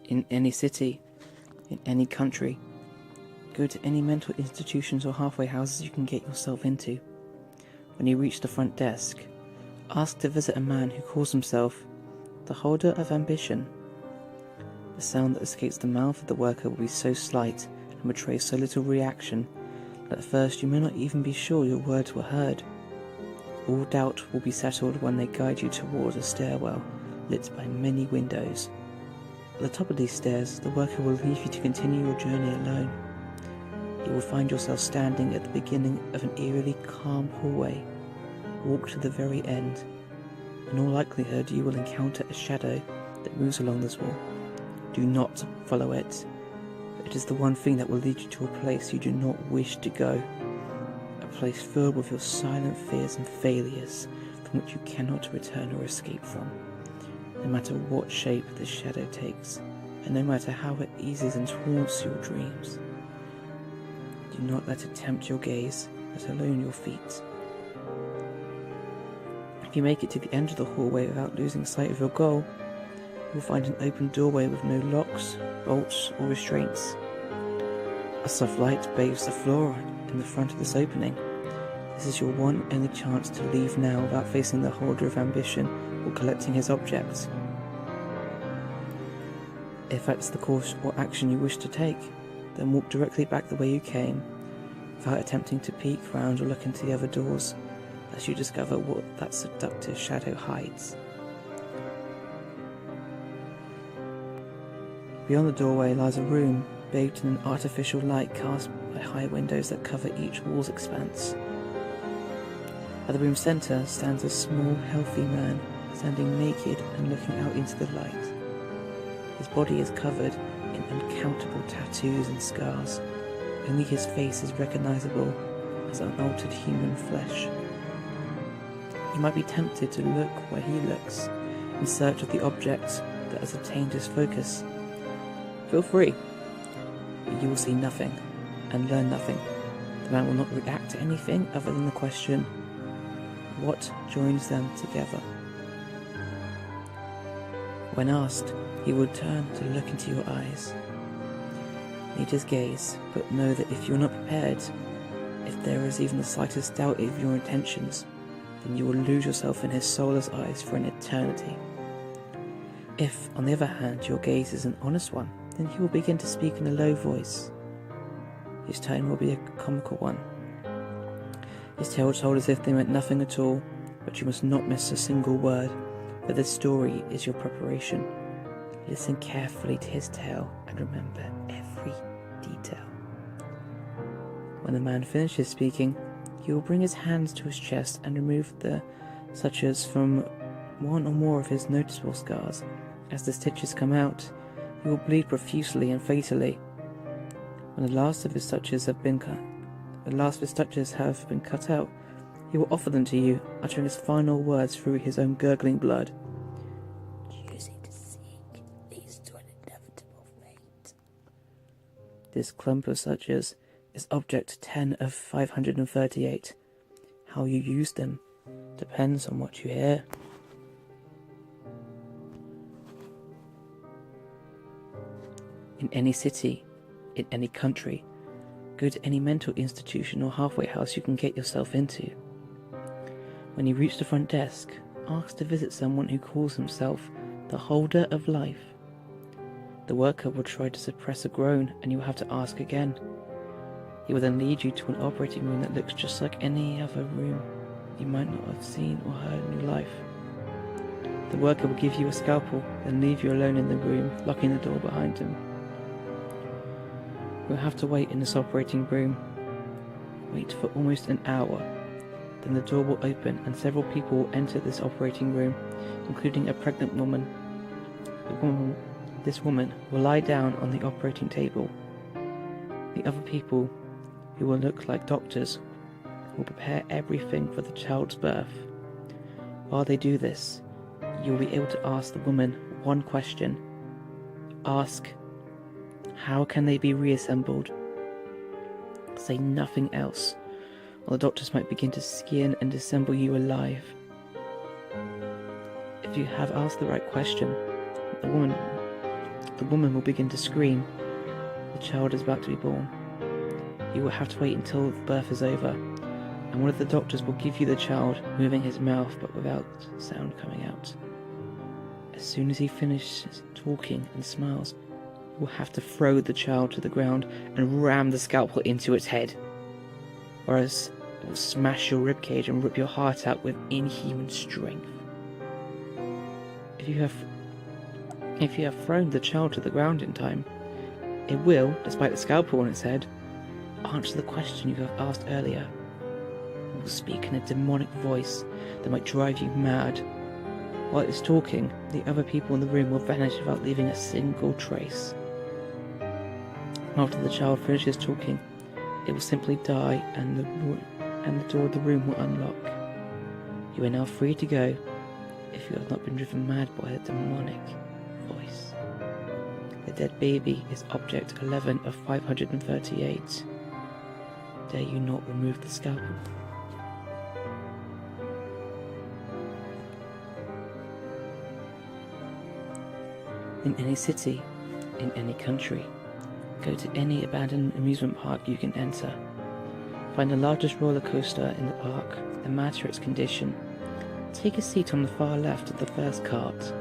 in any city, in any country. Go to any mental institutions or halfway houses you can get yourself into. When you reach the front desk, ask to visit a man who calls himself the holder of ambition. The sound that escapes the mouth of the worker will be so slight and betray so little reaction that at first you may not even be sure your words were heard. All doubt will be settled when they guide you towards a stairwell lit by many windows. At the top of these stairs, the worker will leave you to continue your journey alone. You will find yourself standing at the beginning of an eerily calm hallway. Walk to the very end. In all likelihood, you will encounter a shadow that moves along this wall. Do not follow it. It is the one thing that will lead you to a place you do not wish to go. A place filled with your silent fears and failures from which you cannot return or escape from. No matter what shape this shadow takes, and no matter how it eases and taunts your dreams. Do not let it tempt your gaze, let alone your feet. If you make it to the end of the hallway without losing sight of your goal, you will find an open doorway with no locks, bolts, or restraints. A soft light bathes the floor in the front of this opening. This is your one and only chance to leave now without facing the holder of ambition or collecting his objects. If that's the course or action you wish to take, then walk directly back the way you came, without attempting to peek round or look into the other doors, lest you discover what that seductive shadow hides. Beyond the doorway lies a room bathed in an artificial light cast by high windows that cover each wall's expanse. At the room's centre stands a small, healthy man, standing naked and looking out into the light. His body is covered in uncountable tattoos and scars. Only his face is recognisable as unaltered human flesh. You might be tempted to look where he looks, in search of the object that has obtained his focus. Feel free, but you will see nothing and learn nothing. The man will not react to anything other than the question, what joins them together? When asked, he would turn to look into your eyes. Meet his gaze, but know that if you're not prepared, if there is even the slightest doubt of your intentions, then you will lose yourself in his soulless eyes for an eternity. If, on the other hand, your gaze is an honest one, then he will begin to speak in a low voice. His tone will be a comical one. His tale told as if they meant nothing at all, but you must not miss a single word, for this story is your preparation. Listen carefully to his tale and remember every detail. When the man finishes speaking, he will bring his hands to his chest and remove the sutures from one or more of his noticeable scars. As the stitches come out, he will bleed profusely and fatally. When the last of his stitches have been cut out, he will offer them to you, uttering his final words through his own gurgling blood. Choosing to seek leads to an inevitable fate. This clump of sutures is object 10 of 538. How you use them depends on what you hear. In any city, in any country, go to any mental institution or halfway house you can get yourself into. When you reach the front desk, ask to visit someone who calls himself the holder of life. The worker will try to suppress a groan and you will have to ask again. He will then lead you to an operating room that looks just like any other room you might not have seen or heard in your life. The worker will give you a scalpel and leave you alone in the room, locking the door behind him. You'll have to wait in this operating room. Wait for almost an hour. Then the door will open and several people will enter this operating room, including a pregnant woman. This woman will lie down on the operating table. The other people, who will look like doctors, will prepare everything for the child's birth. While they do this, you'll be able to ask the woman one question. Ask, how can they be reassembled? Say nothing else, or the doctors might begin to skin and disassemble you alive. If you have asked the right question, the the woman will begin to scream. The child is about to be born. You will have to wait until the birth is over, and one of the doctors will give you the child, moving his mouth but without sound coming out. As soon as he finishes talking and smiles, you will have to throw the child to the ground and ram the scalpel into its head, or else it will smash your ribcage and rip your heart out with inhuman strength. If you have thrown the child to the ground in time, it will, despite the scalpel on its head, answer the question you have asked earlier. It will speak in a demonic voice that might drive you mad. While it is talking, the other people in the room will vanish without leaving a single trace. After the child finishes talking, it will simply die and the door of the room will unlock. You are now free to go if you have not been driven mad by a demonic voice. The dead baby is object 11 of 538. Dare you not remove the scalpel? In any city, in any country, go to any abandoned amusement park you can enter. Find the largest roller coaster in the park, no matter its condition. Take a seat on the far left of the first cart,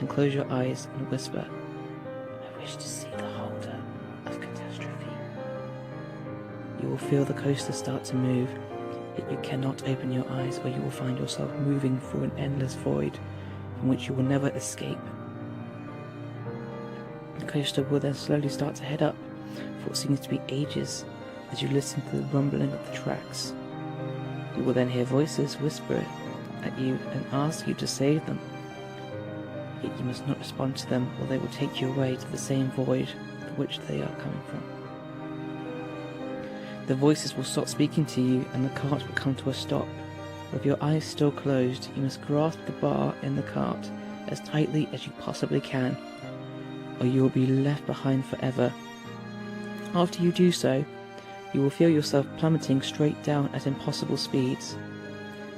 and close your eyes and whisper, "I wish to see the holder of Catastrophe." You will feel the coaster start to move, yet you cannot open your eyes or you will find yourself moving through an endless void from which you will never escape. The coaster will then slowly start to head up for what seems to be ages as you listen to the rumbling of the tracks. You will then hear voices whisper at you and ask you to save them. Yet you must not respond to them or they will take you away to the same void from which they are coming from. The voices will stop speaking to you and the cart will come to a stop. With your eyes still closed, you must grasp the bar in the cart as tightly as you possibly can, or you will be left behind forever. After you do so, you will feel yourself plummeting straight down at impossible speeds.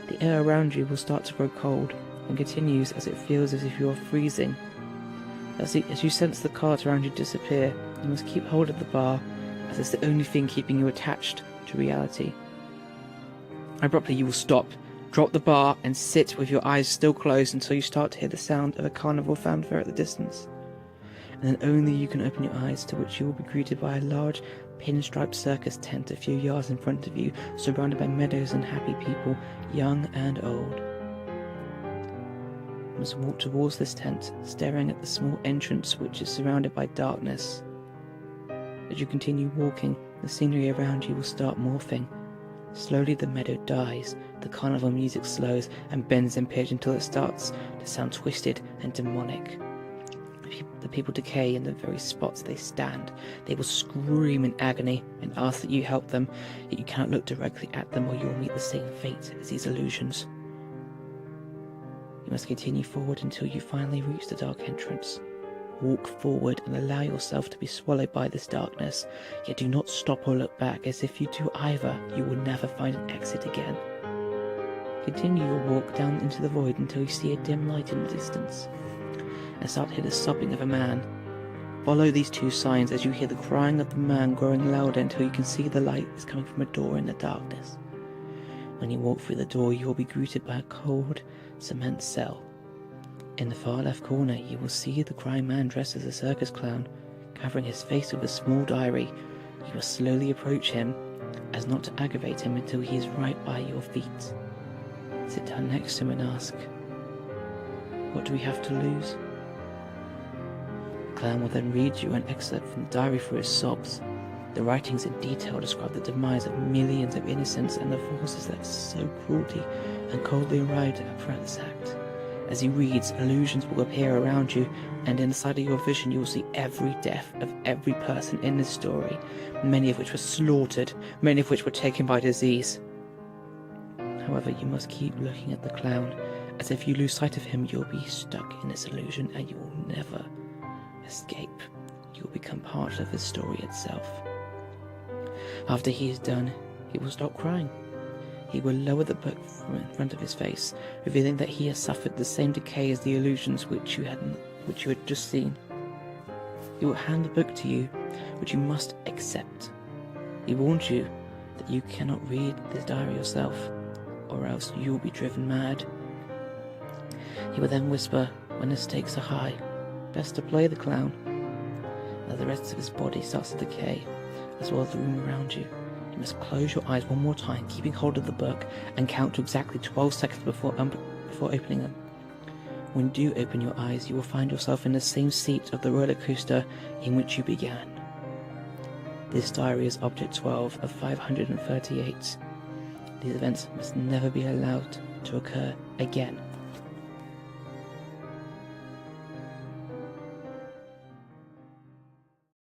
The air around you will start to grow cold and continues as it feels as if you are freezing. As you sense the cart around you disappear, you must keep hold of the bar as it's the only thing keeping you attached to reality. Abruptly you will stop, drop the bar and sit with your eyes still closed until you start to hear the sound of a carnival fanfare at the distance. And then only you can open your eyes, to which you will be greeted by a large pinstriped circus tent a few yards in front of you, surrounded by meadows and happy people, young and old. You must walk towards this tent, staring at the small entrance which is surrounded by darkness. As you continue walking, the scenery around you will start morphing. Slowly the meadow dies, the carnival music slows and bends in pitch until it starts to sound twisted and demonic. The people decay in the very spots they stand. They will scream in agony and ask that you help them, yet you cannot look directly at them or you will meet the same fate as these illusions. You must continue forward until you finally reach the dark entrance. Walk forward and allow yourself to be swallowed by this darkness, yet do not stop or look back, as if you do either, you will never find an exit again. Continue your walk down into the void until you see a dim light in the distance, and start to hear the sobbing of a man. Follow these two signs as you hear the crying of the man growing louder until you can see the light is coming from a door in the darkness. When you walk through the door, you will be greeted by a cold cement cell. In the far left corner, you will see the crying man dressed as a circus clown, covering his face with a small diary. You must slowly approach him, as not to aggravate him until he is right by your feet. Sit down next to him and ask, "What do we have to lose?" The clown will then read you an excerpt from the diary through his sobs. The writings in detail describe the demise of millions of innocents and the forces that so cruelty and coldly arrived at throughout this act. As he reads, illusions will appear around you, and inside of your vision you will see every death of every person in this story, many of which were slaughtered, many of which were taken by disease. However, you must keep looking at the clown, as if you lose sight of him, you'll be stuck in this illusion and you will never escape. You will become part of his story itself. After he is done, he will stop crying. He will lower the book from in front of his face, revealing that he has suffered the same decay as the illusions which you had just seen. He will hand the book to you, which you must accept. He warns you that you cannot read this diary yourself, or else you will be driven mad. He will then whisper, when the stakes are high, best to play the clown. As the rest of his body starts to decay, as well as the room around you, you must close your eyes one more time, keeping hold of the book, and count to exactly 12 seconds before opening them. When you do open your eyes, you will find yourself in the same seat of the roller coaster in which you began. This diary is Object 12 of 538. These events must never be allowed to occur again.